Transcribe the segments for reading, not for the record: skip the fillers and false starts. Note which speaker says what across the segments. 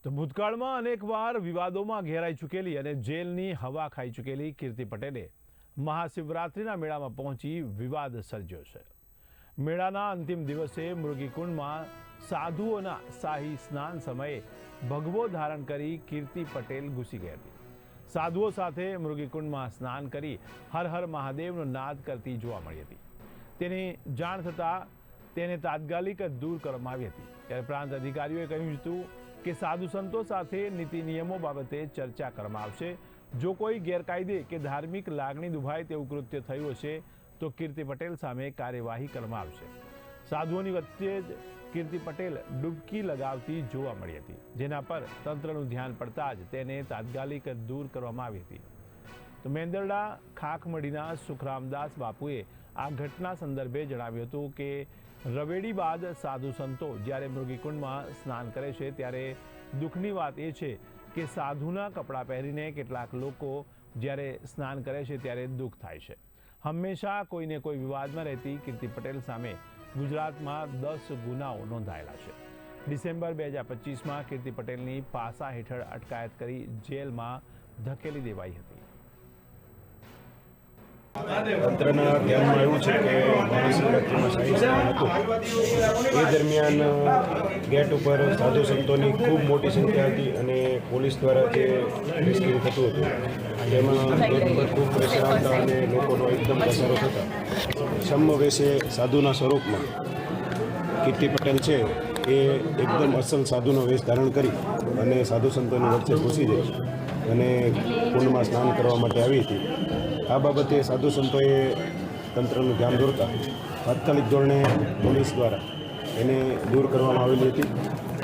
Speaker 1: તો ભૂતકાળમાં અનેકવાર વિવાદોમાં ઘેરાઈ ચૂકેલી અને જેલની હવા ખાઈ ચૂકેલી કીર્તિ પટેલે મહાશિવરાત્રિના મેળામાં પહોંચી વિવાદ સર્જ્યો છે। મેળાના અંતિમ દિવસે મૃગીકુંડમાં સાધુઓના શાહી સ્નાન સમયે ભગવો ધારણ કરી કીર્તિ પટેલ ઘૂસી ગઈ હતી। સાધુઓ સાથે મૃગીકુંડમાં સ્નાન કરી હર હર મહાદેવનો નાદ કરતી જોવા મળી હતી। તેની જાણ થતાં તેને તાત્કાલિક દૂર કરવામાં આવી હતી। ત્યારે પ્રાંત અધિકારીઓએ કહ્યું હતું કે સાધુ સંતો સાથે નીતિ નિયમો બાબતે ચર્ચા કરવામાં આવશે। જો કોઈ ગેરકાયદે કે ધાર્મિક લાગણી દુભાય તેવું કૃત્ય થયું હશે તો કીર્તિ પટેલ સામે કાર્યવાહી કરવામાં આવશે। સાધુઓની વચ્ચે જ કીર્તિ પટેલ ડૂબકી લગાવતી જોવા મળી હતી, જેના પર તંત્રનું ધ્યાન પડતા જ તેને તાત્કાલિક દૂર કરવામાં આવી હતી। તો મેંદરડા ખાખમડીના સુખરામદાસ બાપુએ આ ઘટના સંદર્ભે જણાવ્યું હતું કે રવેડી બાદ સાધુ સંતો જ્યારે મૃગીકુંડમાં સ્નાન કરે છે ત્યારે દુઃખની વાત એ છે કે સાધુના કપડાં પહેરીને કેટલાક લોકો જ્યારે સ્નાન કરે છે ત્યારે દુઃખ થાય છે। હંમેશા કોઈને કોઈ વિવાદમાં રહેતી કીર્તિ પટેલ સામે ગુજરાતમાં 10 ગુનાઓ નોંધાયેલા છે। ડિસેમ્બર 2025માં કીર્તિ પટેલની પાસા હેઠળ અટકાયત કરી જેલમાં ધકેલી દેવાઈ હતી।
Speaker 2: તંત્રના ધ્યાનમાં આવ્યું છે કે મહાશિવરાત્રિમાં શાહી સ્નાન હતું એ દરમિયાન ગેટ ઉપર સાધુ સંતોની ખૂબ મોટી સંખ્યા હતી અને પોલીસ દ્વારા જે રેસ્ક્યુ થતું હતું તેમાં ગેટ ઉપર ખૂબ પ્રેશર આવતા અને લોકોનો એકદમ ઘસારો થતા સમવેશે સાધુના સ્વરૂપમાં કીર્તિ પટેલ છે એ એકદમ અસલ સાધુનો વેશ ધારણ કરી અને સાધુ સંતોની વચ્ચે ઘૂસી જઈ અને કુંડમાં સ્નાન કરવા માટે આવી હતી। આ બાબતે સાધુ સંતોએ તંત્રનું ધ્યાન દોરતા તાત્કાલિક ધોરણે પોલીસ દ્વારા એને દૂર કરવામાં આવેલી હતી।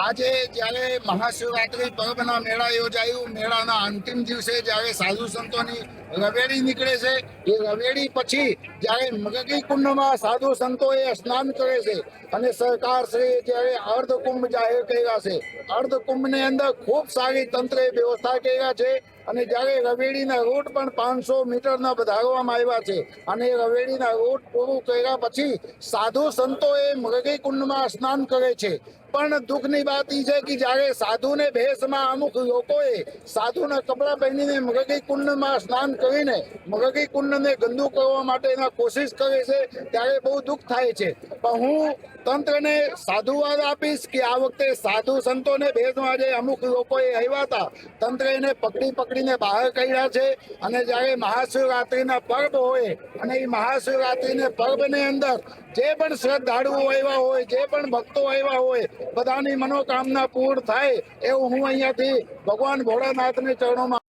Speaker 3: આજે જ્યારે મહાશિવરાત્રિ પર્વના મેળા યોજાયું, મેળાના અંતિમ દિવસે જ્યારે સાધુ સંતોની રવેડી નીકળે છે, એ રવેડી પછી જ્યારે મૃગી કુંડમાં સાધુ સંતોએ સ્નાન કરે છે અને સરકાર શ્રી જ્યારે અર્ધકુંભ જાહેર કર્યા છે, અર્ધકુંભની અંદર ખૂબ સારી તંત્રે વ્યવસ્થા કર્યા છે અને જ્યારે રવેડીના રૂટ પણ 500 મીટરના વધારવામાં આવ્યા છે અને એ રવેડીના રૂટ પૂરું કર્યા પછી સાધુ સંતોએ મૃગી કુંડમાં સ્નાન કરે છે। પણ દુઃખની વાત એ છે કે જ્યારે સાધુને ભેષમાં અમુક લોકોએ સાધુના કપડાં પહેરીને મૃગી કુંડમાં સ્નાન કરીને મૃગી કુંડને ગંદુ કરવા માટેના કોશિશ કરે છે ત્યારે બહુ દુઃખ થાય છે। પણ હું તંત્રને સાધુવાદ આપીશ કે આ વખતે સાધુ સંતોને ભેષમાં જે અમુક લોકોએ આવ્યા હતા, તંત્રે એને પકડીને બહાર કાઢ્યા છે અને જ્યારે મહાશિવરાત્રિના પર્વ હોય અને એ મહાશિવરાત્રિને પર્વની અંદર જે પણ શ્રદ્ધાળુઓ આવ્યા હોય, જે પણ ભક્તો આવ્યા હોય, બધાની મનોકામના પૂર્ણ થાય એવું હું અહીંયાથી ભગવાન ભોળાનાથને ચરણોમાં